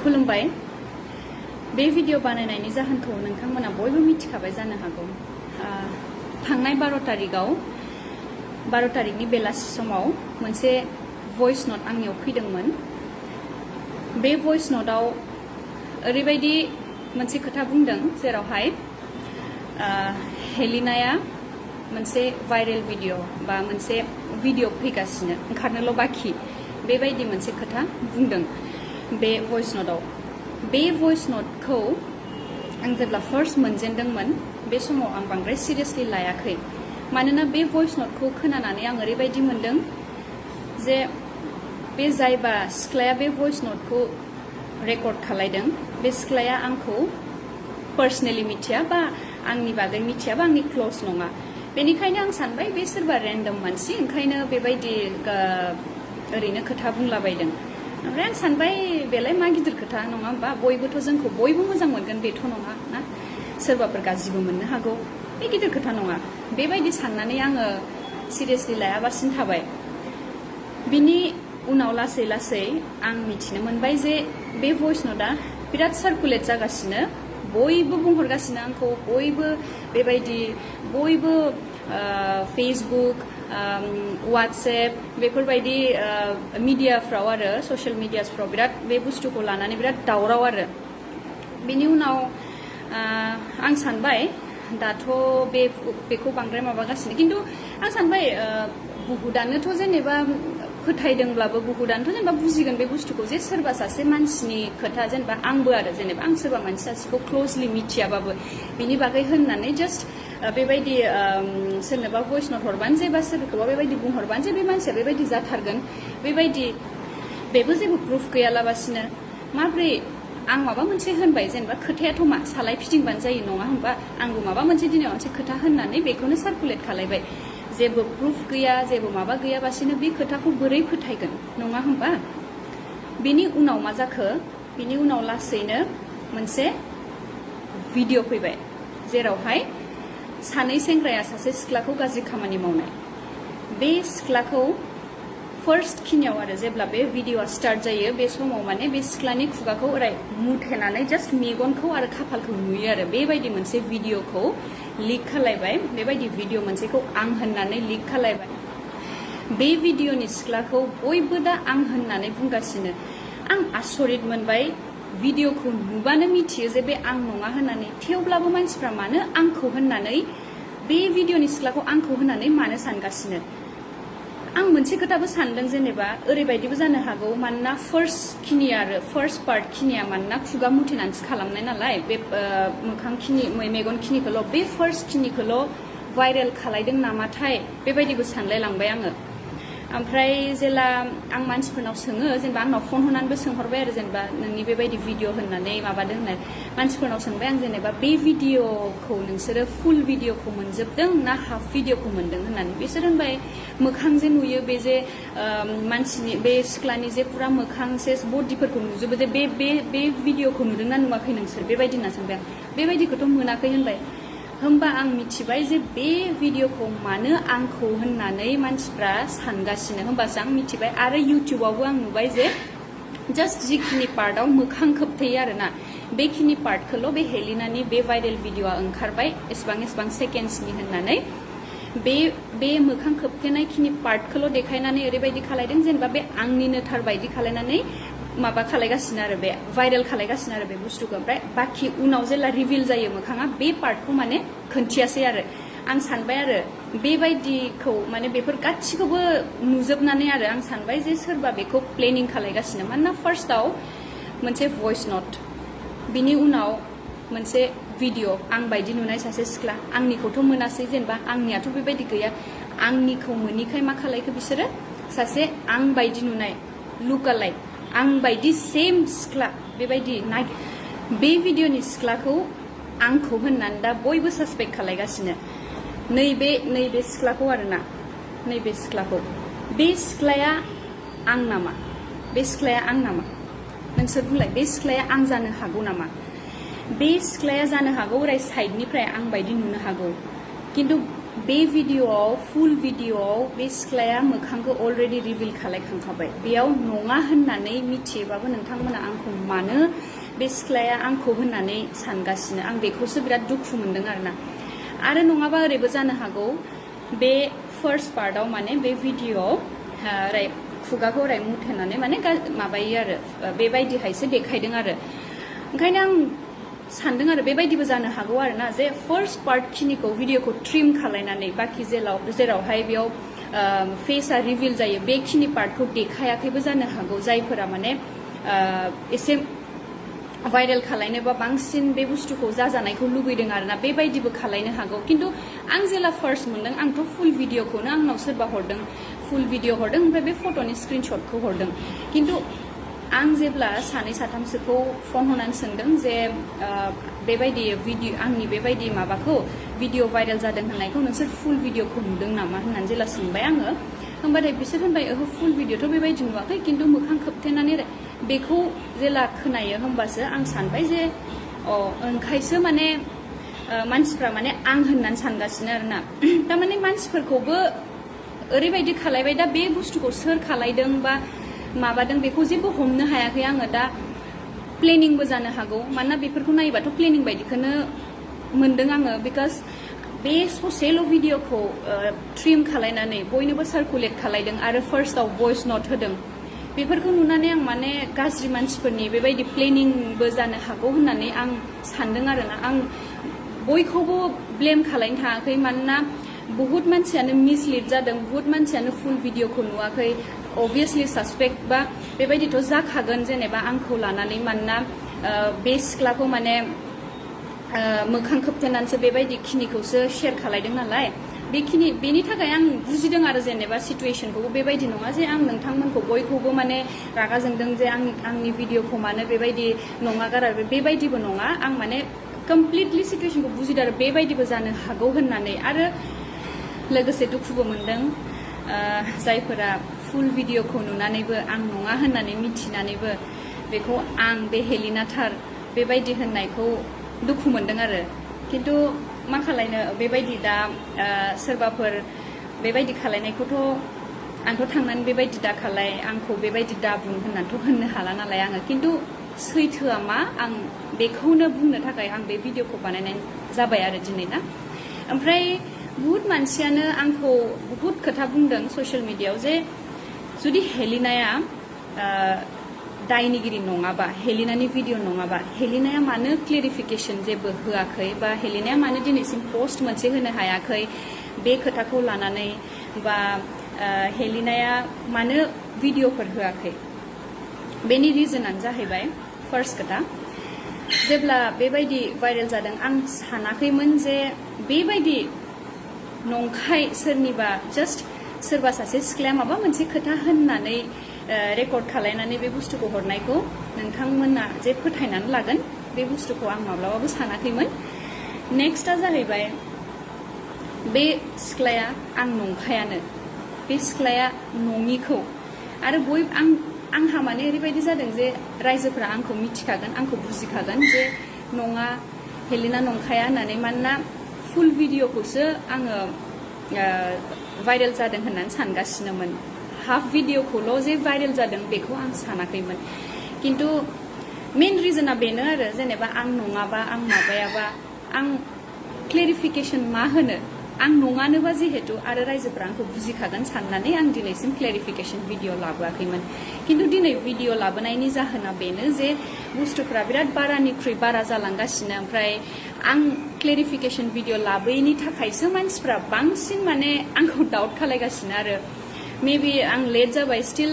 खुलुमबाय बे भिडिअ बानायनायनि जाहोनखौ नोंथांमोना बयबो मिथिखाबाय जानो हागौ थांनाय 12 तारिखनि बेलासि समाव मोनसे भइस नोट आंनियाव फैदोंमोन बे भइस नोटआव ओरैबायदि मोनसे खोथा बुंदों जेरावहाय हेलिनाया मोनसे भाइरेल भिडिअ बा मोनसे भिडिअ फैगासिनो ओंखारनोल' बाखि बेबायदि मोनसे खोथा बुंदों बे भइस नोटआव बे भइस नोटखौ आं जेब्ला फार्स्ट मोनजेनदोंमोन बे समाव आं बांद्राय सिरियासलि लायाखै मानोना बे भइस नोटखौ खोनानानै आं ओरैबायदि मोनदों जे बे जायबा सिख्लाया बे भइस नोटखौ रेकर्ड खालायदों बे सिख्लाया आंखौ पार्सनेलि मिथिया बा आंनि बागै मिथिया बा आंनि क्लोज नङा बेनिखायनो आं सानबाय बे सोरबा रेन्डम मानसि ओंखायनो बेबायदि ओरैनो खोथा बुंलाबायदों ओमफ्राय आं सानबाय बेलाय मा गिदिर खोथा नङा होमबा बयबोथ' जोंखौ बयबो मोजां मोनगोन बेथ' नङा ना सोरबाफोर गाज्रिबो मोननो हागौ बे गिदिर खोथा नङा बेबायदि साननानै आङो सिरियासलि लायाबासिनो थाबाय बिनि उनाव लासै लासै आं मिथिनो मोनबाय जे बे भइस नोटआ बिराद सार्कुलेट जागासिनो बयबो बुंहरगासिनो आंखौ बयबो बेबायदि बयबो फेसबुक वाट्सएप बेफोरबायदि मिडियाफ्राव आरो ससियेल मिडियासफ्राव बिराद बे बुस्थुखौ लानानै बिराद दावराव आरो बिनि उनाव आं सानबाय दाथ' बेखौ बांद्राय माबागासिनो खिन्थु आं सानबाय बुहुदानोथ' जेनेबा फोथायदोंब्लाबो बुहुदानोथ' जेनेबा बुजिगोन बे बुस्थुखौ जे सोरबा सासे मानसिनि खोथा जेनेबा आंबो आरो जेनेबा आं सोरबा मानसि सासेखौ क्ल'जलि मिथियाबाबो बिनि बागै होननानै जास्ट बेबायदि सोरनोबा भइस नोट हरबानो जे बा सोरखौबा बेबायदि बुंहरबानो जे बे मानसिया बेबायदि जाथारगोन बेबायदि बेबो जेबो प्रुफ गैयालाबासिनो माब्रै आं माबा मोनसे होनबाय जेनेबा खोथायाथ' मा सालाय फिदिंबानो जायो नङा होमबा आंबो माबा मोनसे दिनै मोनसे खोथा होननानै बेखौनो सार्कुलेट खालायबाय जेबो प्रुफ गैया जेबो माबा गैयाबासिनो बे खोथाखौ बोरै फोथायगोन नङा होमबा बेनि उनाव मा जाखो बिनि उनाव लासैनो मोनसे भिडिअ फैबाय जेरावहाय सानै सेंग्राया सासे सिख्लाखौ गाज्रि खामानि मावनाय बे सिख्लाखौ फार्स्ट खिनियाव आरो जेब्ला बे भिडिअआ स्टार्ट जायो बे समाव माने बे सिख्लानि खुगाखौ ओरै मुथेनानै जास्ट मेगनखौ आरो खाफालखौ नुयो आरो बेबायदि मोनसे भिडिअखौ लिक खालायबाय बेबायदि भिडिअ मोनसेखौ आं होननानै लिक खालायबाय बे भिडिअनि सिख्लाखौ बयबो दा आं होननानै बुंगासिनो आं आसरित मोनबाय भिडिअखौ नुबानो मिथियो जे बे आं नङा होननानै थेवब्लाबो मानसिफ्रा मानो आंखौ होननानै बे भिडिअनि सिख्लाखौ आंखौ होननानै मानो सानगासिनो आं मोनसे खोथाबो सानदों जेनेबा ओरैबायदिबो जानो हागौ मानोना फार्स्ट पार्ट खिनिया मानोना खुगा मुथेनानैसो खालामनाय नालाय बे मोखां खिनि मेगन खिनिखौल' बे फार्स्ट खिनिखौल' भाइरेल खालायदों नामाथाय बेबायदिबो सानलायलांबाय आङो ओमफ्राय जेला आं मानसिफोरनाव सोङो जेनेबा आंनाव फन हरनानैबो सोंहरबाय आरो जेनेबा नोंनि बेबायदि भिडिअ होननानै माबादों होननानै मानसिफोरनाव सोंबाय आं जेनेबा बे भिडिअखौ नोंसोरो फुल भिडिअखौ मोनजोबदों ना हाफ भिडिअखौ मोनदों होननानै बिसोर होनबाय मोखां जे नुयो बे जे मानसिनि बे सिख्लानि जे पुरा मोखां सेस बडिफोरखौ नुजोबो जे बे भिडिअखौ नुदोंना नुवाखै नोंसोर बेबायदि होनना सोंबाय आं बेबायदिखौथ' मोनाखै होनबाय होमबा आं मिथिबाय जे बे भिडिअखौ मानो आंखौ होननानै मानसिफ्रा सानगासिनो होमबासो आं मिथिबाय आरो इउटिउबावबो आं नुबाय जे जास्ट जिखिनि पार्टआव मोखां खोबथेयो आरोना बेखिनि पार्टखौल' बे हेलिनानि बे भाइरेल भिडिअआ ओंखारबाय एसेबां सेकेन्ड्सनि होननानै बे मोखां खोबथेनायखिनि पार्टखौल' देखायनानै ओरैबायदि खालायदों जेनेबा बे आंनिनो थार बायदि खालायनानै माबा खालायगासिनो आरो बे भाइरेल खालायगासिनो आरो बे बुस्थुखौ ओमफ्राय बाखि उनाव जेला रिभिल जायो मोखाङा बे पार्टखौ माने खोन्थियासै आरो आं सानबाय आरो बेबायदिखौ माने बेफोर गासिखौबो नुजोबनानै आरो आं सानबाय जे सोरबा बेखौ प्लेनिं खालायगासिनो मानोना फार्स्टआव मोनसे भइस नोट बिनि उनाव मोनसे भिडिअ आं बायदि नुनाय सासे सिख्ला आंनिखौथ' मोनासै जेनेबा आंनियाथ' बेबायदि गैया आंनिखौ मोनिखाय मा खालायखो बिसोरो सासे आं बायदि नुनाय लुकालाइक आं बायदि सेम सिख्ला बेबायदि बे भिडिअनि सिख्लाखौ आंखौ होननानै दा बयबो सासपेक्ट खालायगासिनो नैबे सिख्लाखौ आरोना नैबे सिख्लाखौ बे सिख्लाया आं नामा बे सिख्लाया आं नामा नोंसोर बुंलाय बे सिख्लाया आं जानो हागौ नामा बे सिख्लाया जानो हागौ ओरै साइडनिफ्राय आं बायदि नुनो हागौ खिन्थु बे भिडिअआव फुल भिडिअआव बे सिख्लाया मोखांखौ अलरेडि रिभिल खालायखांखाबाय बेयाव नङा होननानै मिथियोबाबो नोंथांमोना आंखौ मानो बे सिख्लाया आंखौ होननानै सानगासिनो आं बेखौसो बिराद दुखु मोनदों आरो नङाबा ओरैबो जानो हागौ बे फार्स्ट पार्टआव माने बे भिडिअआव ओरै खुगाखौ ओरै मुथेनानै माने माबायो आरो बेबायदिहायसो देखायदों आरो ओंखायनो आं सानदों आरो बेबायदिबो जानो हागौ आरोना जे फार्स्ट पार्ट खिनिखौ भिडिअखौ ट्रिम खालायनानै बाखि जेरावहाय बेयाव फेसआ रिभिल जायो बेखिनि पार्टखौ देखायाखैबो जानो हागौ जायफोरा माने एसे भाइरेल खालायनो बा बांसिन बे बुस्थुखौ जाजानायखौ लुबैदों आरोना बेबायदिबो खालायनो हागौ खिन्थु आं जेला फार्स्ट मोनदों आंथ' फुल भिडिअखौनो आंनाव सोरबा हरदों फुल भिडिअ हरदों ओमफ्राय बे फट'नि स्क्रिनशटखौ हरदों खिन्थु आं जेब्ला सानै साथामसोखौ फन हरनानै सोंदों जे बेबायदि भिडिअ आंनि बेबायदि माबाखौ भिडिअ भाइरेल जादों होननायखौ नोंसोर फुल भिडिअखौ नुदों नामा होननानै जेला सोंबाय आङो होमबाथाय बिसोर होनबाय ओहो फुल भिडिअथ' बेबायदि नुवाखै खिन्थु मोखां खोबथेनानै बेखौ जेला खोनायो होमबासो आं सानबाय जे ओंखायसो माने मानसिफ्रा माने आं होननानै सानगासिनो आरोना थारमाने मानसिफोरखौबो ओरैबायदि खालायबाय दा बे बुस्थुखौ सोर खालायदों बा माबादों बेखौ जेबो हमनो हायाखै आङो दा प्लेनिंबो जानो हागौ मानोना बेफोरखौ नायोबाथ' प्लेनिं बायदिखौनो मोनदों आङो बिकज बे ससेल' भिडिअखौ ट्रिम खालायनानै बयनोबो सार्कुलेट खालायदों आरो फार्स्टआव भइस नट होदों बेफोरखौ नुनानै आं माने गाज्रि मानसिफोरनि बेबायदि प्लेनिंबो जानो हागौ होननानै आं सानदों आरोना आं बयखौबो ब्लेम खालायनो थाङाखै मानोना बहुत मानसियानो मिसलिड जादों बहुत मानसियानो फुल भिडिअखौ नुवाखै अबभियासलि सासपेक्ट बा बेबायदिथ' जाखागोन जेनेबा आंखौ लानानै मानोना बे सिख्लाखौ माने मोखां खोबथेनानैसो बेबायदि खिनिखौसो शेयार खालायदों नालाय बेनि थाखाय आं बुजिदों आरो जेनेबा सिटुएशनखौबो बेबायदि नङा जे आं नोंथांमोनखौ बयखौबो माने रागा जोंदों जे आंनि भिडिअखौ मानो बेबायदि नङा गारा बेबायदिबो नङा आं माने कमप्लिटलि सिटुएशनखौ बुजिदों आरो बेबायदिबो जानो हागौ होननानै आरो लोगोसे दुखुबो मोनदों जायफोरा फुल भिडिअखौ नुनानैबो आं नङा होननानै मिथिनानैबो बेखौ आं बे हेलिना थार बेबायदि होननायखौ दुखु मोनदों आरो खिन्थु मा खालायनो बेबायदि दा सोरबाफोर बेबायदि खालायनायखौथ' आंथ' थांनानै बेबायदि दा खालाय आंखौ बेबायदि दा बुं होननानैथ' होननो हाला नालाय आङो खिन्थु सैथोआ मा आं बेखौनो बुंनो थाखाय आं बे भिडिअखौ बानायनाय जाबाय आरो दिनै ना ओमफ्राय बहुत मानसियानो आंखौ बहुत खोथा बुंदों ससियेल मिडियायाव जे जुदि हेलिनाया दायनिगिरि नङाबा हेलिनानि भिडिअ नङाबा हेलिनाया मानो क्लेरिफिकेसन जेबो होआखै बा हेलिनाया मानो दिनैसिम पस्ट मोनसे होनो हायाखै बे खोथाखौ लानानै बा हेलिनाया मानो भिडिअफोर होआखै बेनि रिजनानो जाहैबाय फार्स्ट खोथा जेब्ला बेबायदि भाइरेल जादों आं सानाखैमोन जे बेबायदि नंखाय सोरनिबा जास्ट सोरबा सासे सिख्लाया माबा मोनसे खोथा होननानै रेकर्ड खालायनानै बे बुस्थुखौ हरनायखौ नोंथांमोना जे फोथायनानै लागोन बे बुस्थुखौ आं माब्लाबाबो सानाखैमोन नेक्स्टआ जाहैबाय बे सिख्लाया आं नंखायानो बे सिख्लाया नङिखौ आरो आंहा माने ओरैबायदि जादों जे रायजोफोरा आंखौ मिथिखागोन आंखौ बुजिखागोन जे नङा हेलिना नंखाया होननानै मानोना फुल भिडिअखौसो आङो भाइरेल जादों होननानै सानगासिनोमोन हाफ भिडिअखौल' जे भाइरेल जादों बेखौ आं सानाखैमोन खिन्थु मेन रिजना बेनो आरो जेनेबा आं नङाबा आं माबायाबा आं क्लेरिफिकेसन मा होनो आं नङानोबा जिहेतु आरो रायजोफोरा आंखौ बुजिखागोन साननानै आं दिनैसिम क्लेरिफिकेसन भिडिअ लाबोआखैमोन खिन्थु दिनै भिडिअ लाबोनायनि जाहोना बेनो जे बुस्थुफोरा बिराद बारानिख्रुइ बारा जालांगासिनो ओमफ्राय आं क्लेरिफिकेसन भिडिअ लाबोयैनि थाखायसो मानसिफ्रा बांसिन माने आंखौ डाउट खालायगासिनो आरो मेबि आं लेट जाबाय स्टिल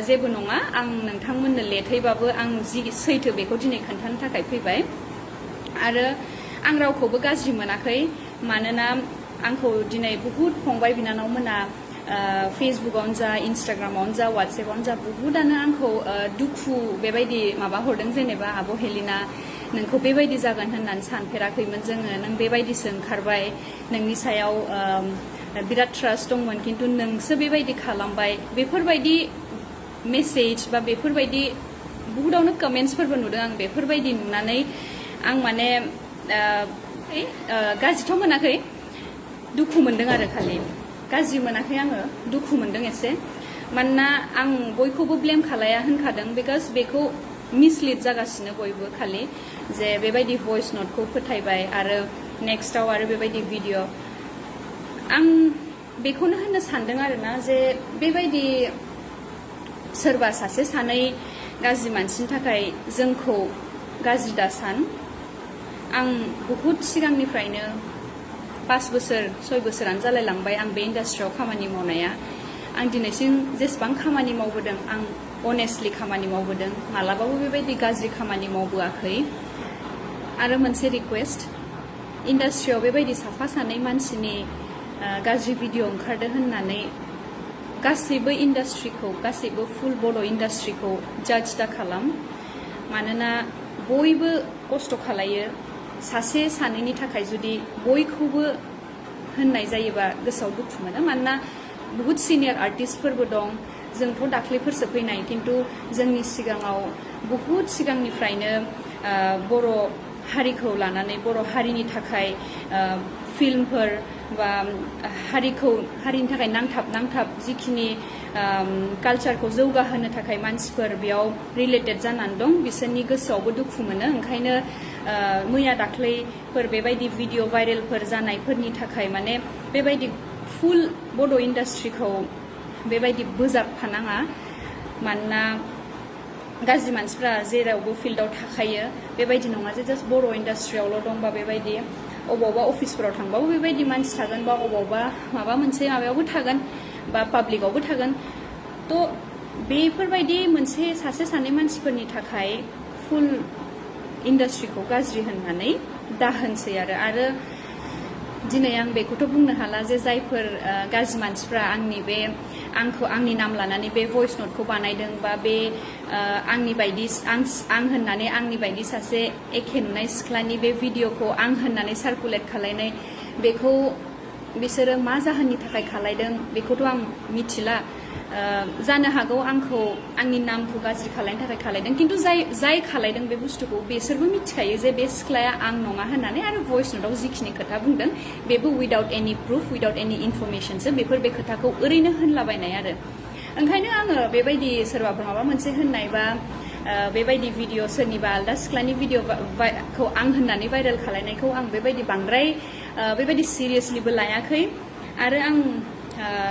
जेबो नङा आं नोंथांमोननो लेटैबाबो आं जि सैथो बेखौ दिनै खोन्थानो थाखाय फैबाय आरो आं रावखौबो गाज्रि मोनाखै मानोना आंखौ दिनै बहुत फंबाय बिनानावमोना फेसबुकआवनो जा इन्स्टाग्रामावनो जा वाट्सएपआवनो जा बहुतानो आंखौ दुखु बेबायदि माबा हरदों जेनेबा आब' हेलिना नोंखौ बेबायदि जागोन होननानै सानफेराखैमोन जोङो नों बेबायदिसो ओंखारबाय नोंनि सायाव बिराद ट्रास्ट दंमोन खिन्थु नोंसो बेबायदि खालामबाय बेफोरबायदि मेसेज बा बेफोरबायदि बहुतावनो कमेन्ट्सफोरबो नुदों आं बेफोरबायदि नुनानै आं माने गाज्रिथ' मोनाखै दुखु मोनदों आरो खालि गाज्रि मोनाखै आङो दुखु मोनदों एसे मानोना आं बयखौबो ब्लेम खालाया होनखादों बिकज बेखौ मिसलिड जागासिनो बयबो खालि जे बेबायदि भइस नटखौ फोथायबाय आरो नेक्स्टआव आरो बेबायदि भिडिअ आं बेखौनो होननो सानदों आरोना जे बेबायदि सोरबा सासे सानै गाज्रि मानसिनि थाखाय जोंखौ गाज्रि दासान आं बहुत सिगांनिफ्रायनो 5 बोसोर 6 बोसोरानो जालायलांबाय आं बे इन्डास्ट्रियाव खामानि मावनाया आं दिनैसिम जेसेबां खामानि मावबोदों आं अनेस्टलि खामानि मावबोदों मालाबाबो बेबायदि गाज्रि खामानि मावबोआखै आरो मोनसे रिक्वेस्ट इन्डास्ट्रियाव बेबायदि साफा सानै मानसिनि गाज्रि भिडिअ ओंखारदों होननानै गासैबो इन्डास्ट्रिखौ गासैबो फुल बर' इन्डास्ट्रिखौ जाज दा खालाम मानोना बयबो खस्थ' खालायो सासे सानैनि थाखाय जुदि बयखौबो होननाय जायोबा गोसोआव दुखु मोनो मानोना बहुत सिनियर आर्टिस्टफोरबो दं जोंथ' दाख्लैफोरसो फैनाय खिन्थु जोंनि सिगाङाव बहुत सिगांनिफ्रायनो बर' हारिखौ लानानै बर' हारिनि थाखाय फिल्मफोर बा हारिनि थाखाय नांथाब जिखिनि कालचारखौ जौगाहोनो थाखाय मानसिफोर बेयाव रिलेटेड जानानै दं बिसोरनि गोसोआवबो दुखु मोनो ओंखायनो मैया दाख्लैफोर बेबायदि भिडिअ भाइरेलफोर जानायफोरनि थाखाय माने बेबायदि फुल बर' इन्डास्ट्रिखौ बेबायदि बोजाबफानाङा मानोना गाज्रि मानसिफ्रा जेरावबो फिल्डआव थाखायो बेबायदि नङा जे जास्ट बर' इन्डास्ट्रियावल' दंबा बेबायदि अबावबा अफिसफोराव थांबाबो बेबायदि मानसि थागोन बा अबावबा माबा मोनसे माबायावबो थागोन बा पाब्लिकआवबो थागोन थ' बेफोरबायदि मोनसे सासे सानै मानसिफोरनि थाखाय फुल इन्डास्ट्रिखौ गाज्रि होननानै दाहोनसै आरो दिनै आं बेखौथ' बुंनो हाला जे जायफोर गाज्रि मानसिफ्रा आंनि नाम लानानै बे भइस नटखौ बानायदों बा बे आंनि बायदि आं होननानै आंनि बायदि सासे एखे नुनाय सिख्लानि बे भिडिअखौ आं होननानै सार्कुलेट खालायनाय बेखौ बिसोरो मा जाहोननि थाखाय खालायदों बेखौथ' आं मिथिला जानो हागौ आंनि नामखौ गाज्रि खालायनो थाखाय खालायदों खिन्थु जाय खालायदों बे बुस्थुखौ बिसोरबो मिथिखायो जे बे सिख्लाया आं नङा होननानै आरो भइस नटआव जिखिनि खोथा बुंदों बेबो उइदाउट एनि प्रुफ उइदाउट एनि इनफरमेसनसो बे खोथाखौ ओरैनो होनलाबायनाय आरो ओंखायनो आङो बेबायदि सोरबाफोर माबा मोनसे होननाय बा बेबायदि भिडिअ सोरनिबा आलदा सिख्लानि भिडिअखौ आं होननानै भाइरेल खालायनायखौ आं बेबायदि बांद्राय बेबायदि सिरियासलिबो लायाखै आरो आं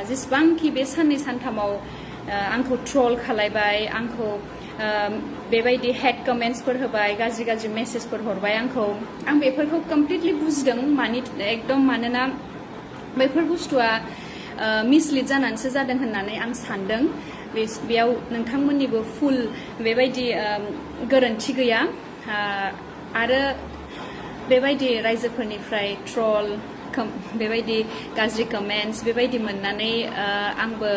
जेसेबांखि बे साननै सानथामाव आंखौ ट्रल खालायबाय आंखौ बेबायदि हेड कमेन्ट्सफोर होबाय गाज्रि मेसेजफोर हरबाय आं बेफोरखौ कमप्लिटलि बुजिदों एकदम मानोना बेफोर बुस्थुआ मिसलिड जानानैसो जादों होननानै आं सानदों बेयाव नोंथांमोननिबो फुल बेबायदि गोरोन्थि गैया आरो बेबायदि रायजोफोरनिफ्राय ट्रल बेबायदि गाज्रि कमेन्ट्स बेबायदि मोननानै आंबो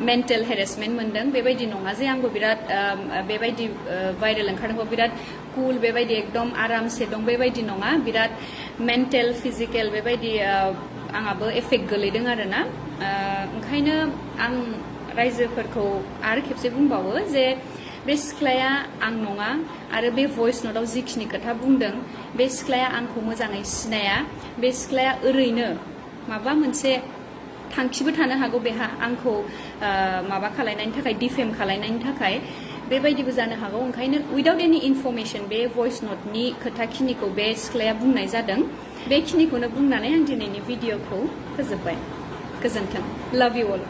मेन्टेल हेरेसमेन्ट मोनदों बेबायदि नङा जे आंबो बिराद बेबायदि भाइरेल ओंखारदोंबा बिराद कुल बेबायदि एकदम आरामसे दं बेबायदि नङा बिराद मेन्टेल फिजिकेल बेबायदि आंहाबो एफेक्ट गोलैदों आरोना ओंखायनो आं रायजोफोरखौ आरो खेबसे बुंबावो जे बे सिख्लाया आं नङा आरो बे भइस नटआव जिखिनि खोथा बुंदों बे सिख्लाया आंखौ मोजाङै सिनाया बे सिख्लाया ओरैनो माबा मोनसे थांखिबो थानो हागौ बेहा आंखौ माबा खालायनायनि थाखाय डिफेम खालायनायनि थाखाय बेबायदिबो जानो हागौ ओंखायनो उइदाउट एनि इनफरमेसन बे भइस नटनि खोथाखिनिखौ बे सिख्लाया बुंनाय जादों बेखिनिखौनो बुंनानै आं दिनैनि भिडिअखौ फोजोबबाय गोजोन्थों लाभ इउ अल